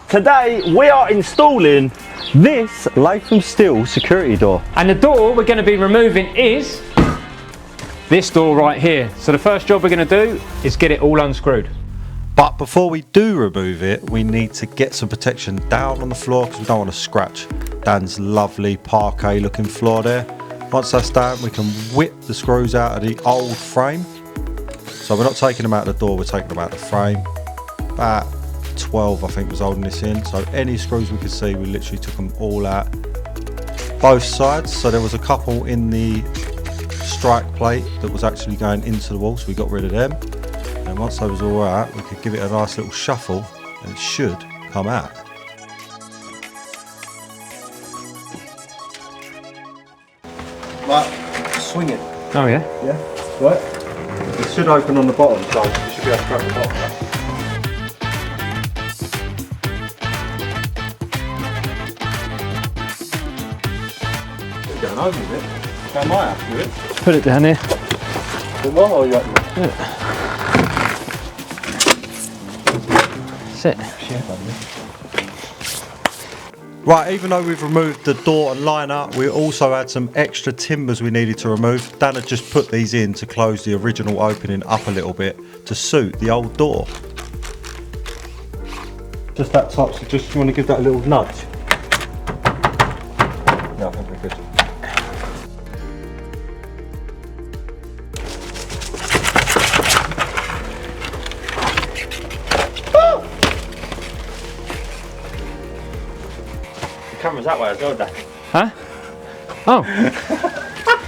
Today we are installing this Latham steel security door. And the door we're going to be removing is this door right here. So the first job we're going to do is get it all unscrewed. But before we do remove it, we need to get some protection down on the floor because we don't want to scratch Dan's lovely parquet looking floor there. Once that's down, we can whip the screws out of the old frame. So we're not taking them out of the door, we're taking them out of the frame. About 12 I think was holding this in. So any screws we could see, we literally took them all out. Both sides, so there was a couple in the strike plate that was actually going into the wall, so we got rid of them. And once those were all out, we could give it a nice little shuffle and it should come out. Right, swing it. Oh yeah? Yeah, right. It should open on the bottom, so you should be able to grab the bottom. Right? It's going over with it. How am I happy with it? Put it down here. The one or you happy with it? Sit. Right, even though we've removed the door and liner, we also had some extra timbers we needed to remove. Dan had just put these in to close the original opening up a little bit to suit the old door. Just that top, so just you want to give that a little nudge. Yeah, I think we're good. Camera's that way as well, Dad. Huh? Oh.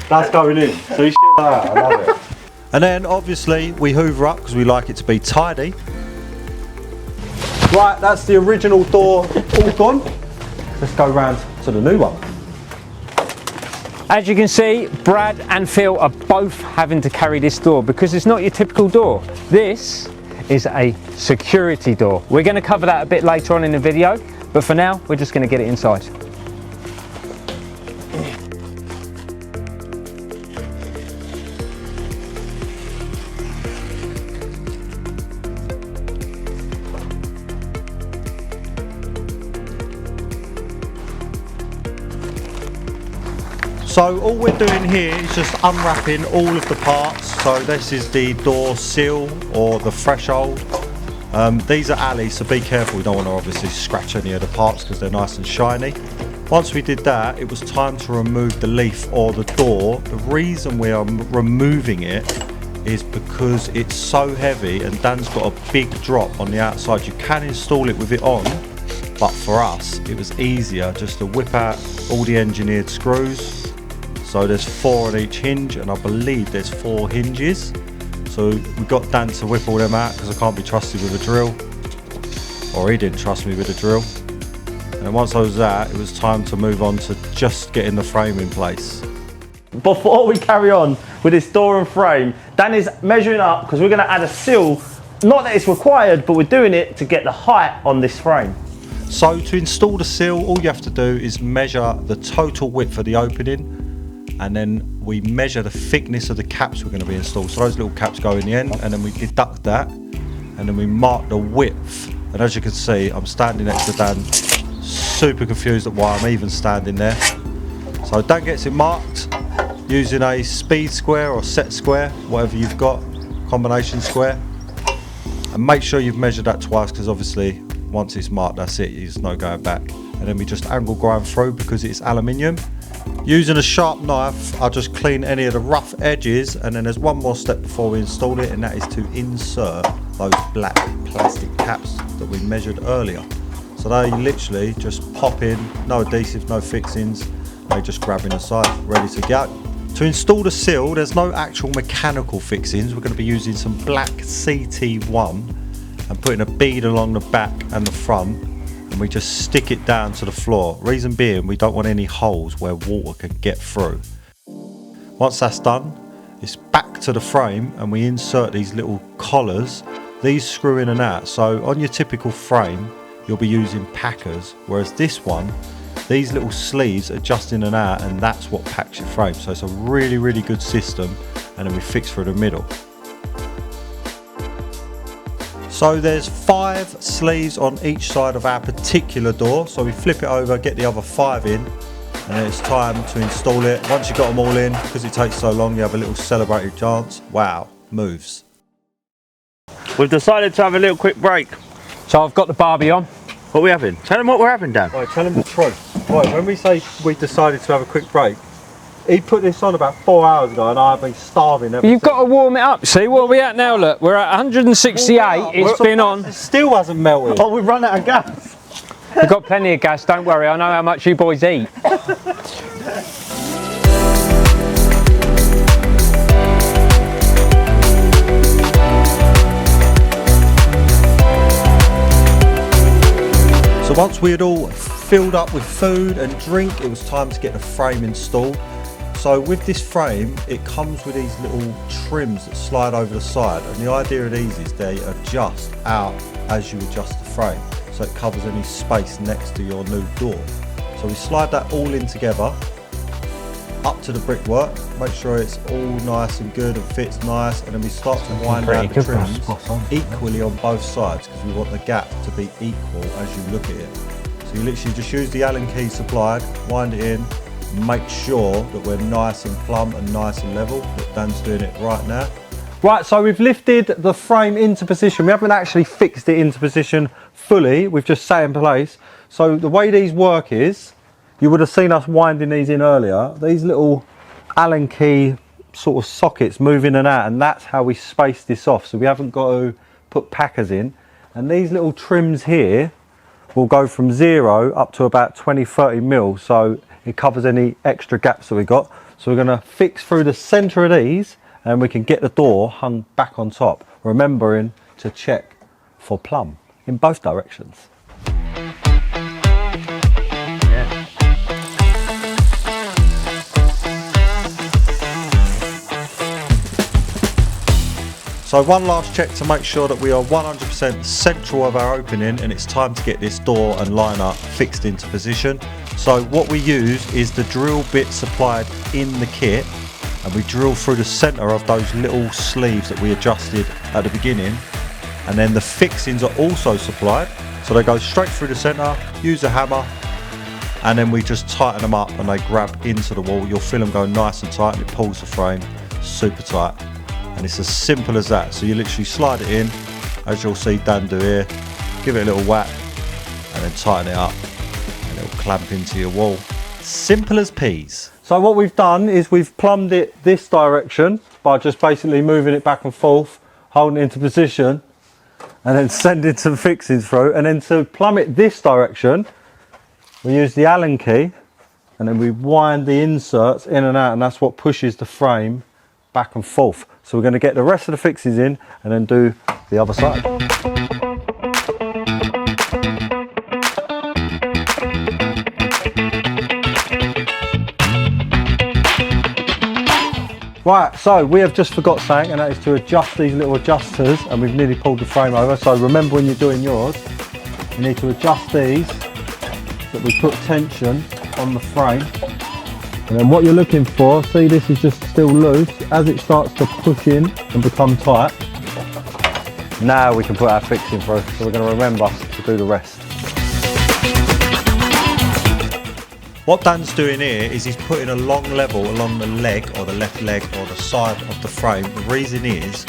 That's going in. See shit like that, I love it. And then obviously we hoover up because we like it to be tidy. Right, that's the original door all gone. Let's go round to the new one. As you can see, Brad and Phil are both having to carry this door because it's not your typical door. This is a security door. We're going to cover that a bit later on in the video, but for now, we're just going to get it inside. So all we're doing here is just unwrapping all of the parts. So this is the door sill or the threshold. These are alleys, so be careful, we don't want to obviously scratch any of the parts because they're nice and shiny. Once we did that, it was time to remove the leaf or the door. The reason we are removing it is because it's so heavy and Dan's got a big drop on the outside. You can install it with it on, but for us it was easier just to whip out all the engineered screws. So there's 4 on each hinge and I believe there's 4 hinges. So we got Dan to whip all them out because I can't be trusted with a drill, or he didn't trust me with a drill. And once I was out, it was time to move on to just getting the frame in place. Before we carry on with this door and frame, Dan is measuring up because we're going to add a sill. Not that it's required, but we're doing it to get the height on this frame. So to install the sill, all you have to do is measure the total width of the opening, and then we measure the thickness of the caps we're going to be installed. So those little caps go in the end, and then we deduct that, and then we mark the width. And as you can see, I'm standing next to Dan, super confused at why I'm even standing there. So Dan gets it marked using a speed square or set square, whatever you've got, combination square. And make sure you've measured that twice, because obviously once it's marked, that's it, there's no going back. And then we just angle grind through because it's aluminium. Using a sharp knife, I'll just clean any of the rough edges, and then there's one more step before we install it, and that is to insert those black plastic caps that we measured earlier. So they literally just pop in, no adhesive, no fixings, they just grab in the side, ready to go. To install the sill, there's no actual mechanical fixings. We're going to be using some black CT1 and putting a bead along the back and the front, and we just stick it down to the floor. Reason being, we don't want any holes where water can get through. Once that's done, it's back to the frame and we insert these little collars. These screw in and out. So on your typical frame, you'll be using packers, whereas this one, these little sleeves adjust in and out, and that's what packs your frame. So it's a really, really good system, and then we fix through the middle. So there's 5 sleeves on each side of our particular door. So we flip it over, get the other 5 in, and then it's time to install it. Once you've got them all in, because it takes so long, you have a little celebratory chance. Wow, moves. We've decided to have a little quick break. So I've got the Barbie on. What are we having? Tell them what we're having, Dan. Right, tell them the truth. Right, when we say we decided to have a quick break, he put this on about 4 hours ago and I've been starving ever You've since. got to warm it up. See, what are we at now? Look, we're at 168. It's been on. It still hasn't melted. Oh, we've run out of gas. We've got plenty of gas, don't worry. I know how much you boys eat. So once we had all filled up with food and drink, it was time to get the frame installed. So with this frame, it comes with these little trims that slide over the side, and the idea of these is they adjust out as you adjust the frame, so it covers any space next to your new door. So we slide that all in together up to the brickwork, make sure it's all nice and good and fits nice, and then we start to wind out the trims equally on both sides, because we want the gap to be equal as you look at it. So you literally just use the Allen key supplied, wind it in, make sure that we're nice and plumb and nice and level. Look, Dan's doing it right now. Right, so we've lifted the frame into position. We haven't actually fixed it into position fully, we've just sat in place. So the way these work is, you would have seen us winding these in earlier. These little Allen key sort of sockets move in and out, and that's how we space this off. So we haven't got to put packers in. And these little trims here will go from 0 up to about 20-30 mil. So it covers any extra gaps that we got. So we're going to fix through the centre of these, and we can get the door hung back on top, remembering to check for plumb in both directions. So one last check to make sure that we are 100% central of our opening, and it's time to get this door and liner fixed into position. So what we use is the drill bit supplied in the kit, and we drill through the centre of those little sleeves that we adjusted at the beginning, and then the fixings are also supplied, so they go straight through the centre, use a hammer, and then we just tighten them up and they grab into the wall. You'll feel them go nice and tight, and it pulls the frame super tight. And it's as simple as that. So you literally slide it in, as you'll see Dan do here, give it a little whack, and then tighten it up, and it'll clamp into your wall. Simple as peas. So what we've done is we've plumbed it this direction by just basically moving it back and forth, holding it into position, and then sending some fixings through. And then to plumb it this direction, we use the Allen key, and then we wind the inserts in and out, and that's what pushes the frame back and forth. So we're going to get the rest of the fixes in and then do the other side. Right, so we have just forgot something, and that is to adjust these little adjusters, and we've nearly pulled the frame over. So remember, when you're doing yours, you need to adjust these so that we put tension on the frame. And then what you're looking for, see, this is just still loose. As it starts to push in and become tight, now we can put our fixing through. So we're going to remember to do the rest. What Dan's doing here is he's putting a long level along the leg, or the left leg, or the side of the frame. The reason is,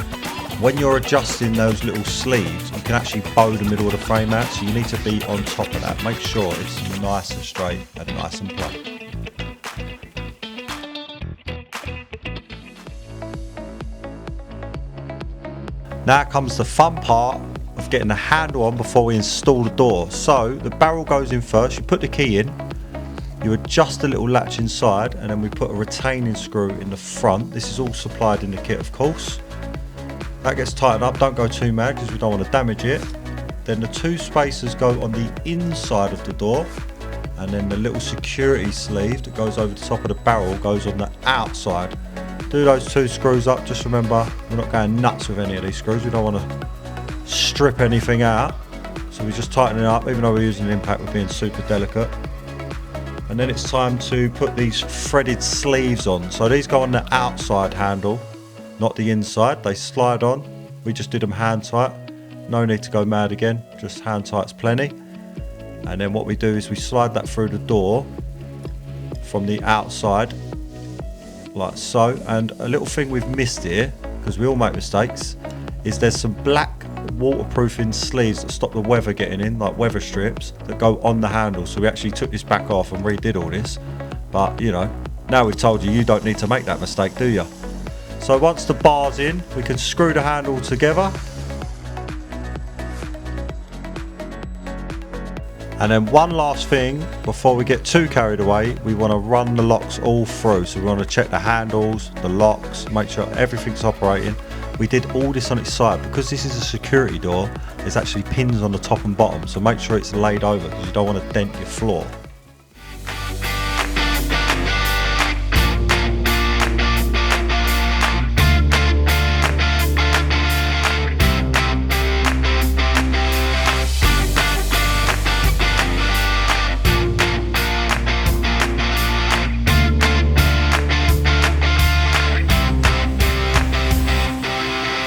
when you're adjusting those little sleeves, you can actually bow the middle of the frame out, so you need to be on top of that. Make sure it's nice and straight and nice and plumb. Now comes the fun part of getting the handle on before we install the door. So the barrel goes in first, you put the key in, you adjust the little latch inside, and then we put a retaining screw in the front. This is all supplied in the kit, of course. That gets tightened up, don't go too mad because we don't want to damage it. Then the 2 spacers go on the inside of the door, and then the little security sleeve that goes over the top of the barrel goes on the outside. Do those 2 screws up. Just remember, we're not going nuts with any of these screws. We don't want to strip anything out. So we just tighten it up, even though we're using an impact, we're being super delicate. And then it's time to put these threaded sleeves on. So these go on the outside handle, not the inside. They slide on. We just did them hand tight. no need to go mad again, just hand tight's plenty. And then what we do is we slide that through the door from the outside, like so. And a little thing we've missed here, because we all make mistakes, is there's some black waterproofing sleeves that stop the weather getting in, like weather strips that go on the handle. So we actually took this back off and redid all this, but you know, now we've told you, you don't need to make that mistake, do you? So once the bar's in, we can screw the handle together. And then one last thing before we get too carried away, we want to run the locks all through. So we want to check the handles, the locks, make sure everything's operating. We did all this on its side. Because this is a security door, there's actually pins on the top and bottom, so make sure it's laid over because you don't want to dent your floor.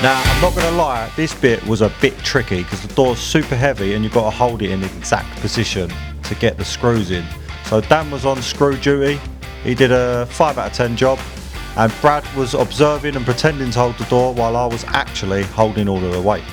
Now, I'm not going to lie, this bit was a bit tricky because the door's super heavy and you've got to hold it in the exact position to get the screws in. So Dan was on screw duty, he did a 5 out of 10 job, and Brad was observing and pretending to hold the door while I was actually holding all of the weight.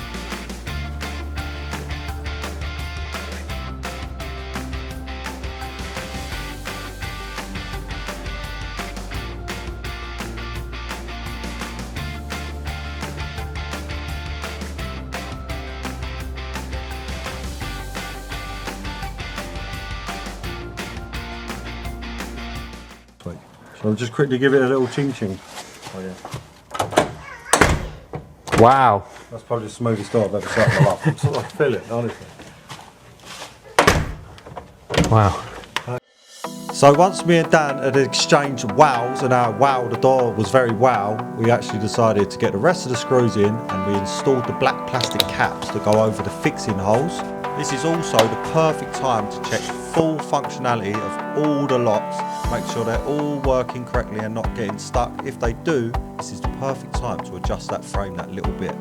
So I'll just quickly give it a little ching ching. Oh yeah. Wow. That's probably the smoothest door I've ever set in my life. I sort of feel it, honestly. Wow. So once me and Dan had exchanged wows and our wow, the door was very wow, we actually decided to get the rest of the screws in and we installed the black plastic caps that go over the fixing holes. This is also the perfect time to check full functionality of all the locks, make sure they're all working correctly and not getting stuck. If they do, this is the perfect time to adjust that frame that little bit.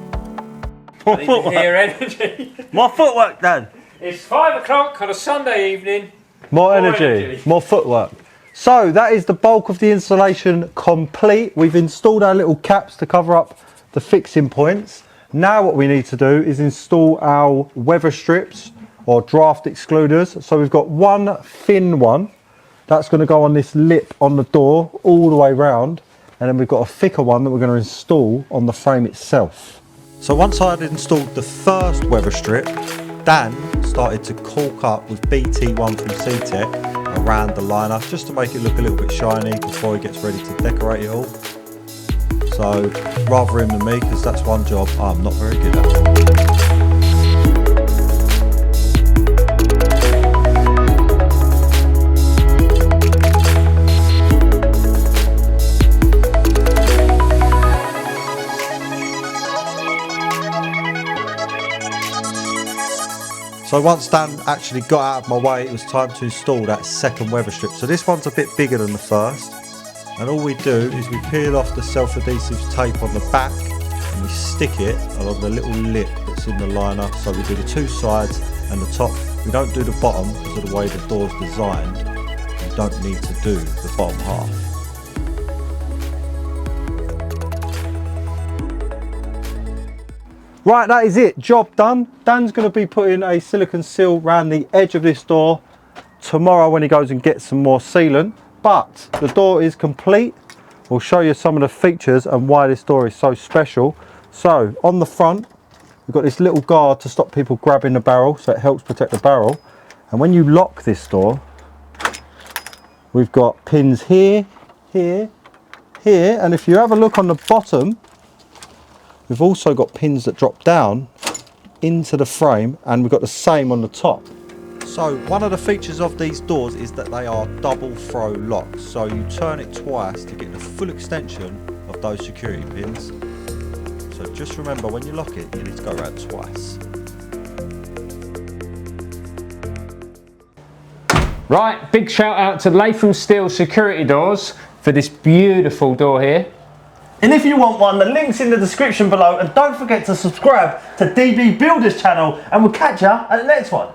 I need to hear energy. More footwork, Dan. It's 5 o'clock on a Sunday evening. More energy, more footwork. So that is the bulk of the installation complete. We've installed our little caps to cover up the fixing points. Now what we need to do is install our weather strips or draft excluders. So we've got one thin one that's going to go on this lip on the door all the way round, and then we've got a thicker one that we're going to install on the frame itself. So once I had installed the first weather strip, Dan started to caulk up with BT1 from C-Tech around the liner just to make it look a little bit shiny before he gets ready to decorate it all. So rather him than me, because that's one job I'm not very good at. So once Dan actually got out of my way, it was time to install that second weather strip. So this one's a bit bigger than the first. And all we do is we peel off the self-adhesive tape on the back and we stick it along the little lip that's in the liner. So we do the two sides and the top. We don't do the bottom because of the way the door's designed. You don't need to do the bottom half. Right, that is it, job done. Dan's going to be putting a silicone seal around the edge of this door tomorrow when he goes and gets some more sealant. But the door is complete. We'll show you some of the features and why this door is so special. So on the front, we've got this little guard to stop people grabbing the barrel, so it helps protect the barrel. And when you lock this door, we've got pins here, here, here, and if you have a look on the bottom, we've also got pins that drop down into the frame, and we've got the same on the top. So one of the features of these doors is that they are double throw locks. So you turn it twice to get the full extension of those security pins. So just remember, when you lock it, you need to go around twice. Right, big shout out to Latham Steel Security Doors for this beautiful door here. And if you want one, the link's in the description below, and don't forget to subscribe to DB Builders channel, and we'll catch you at the next one.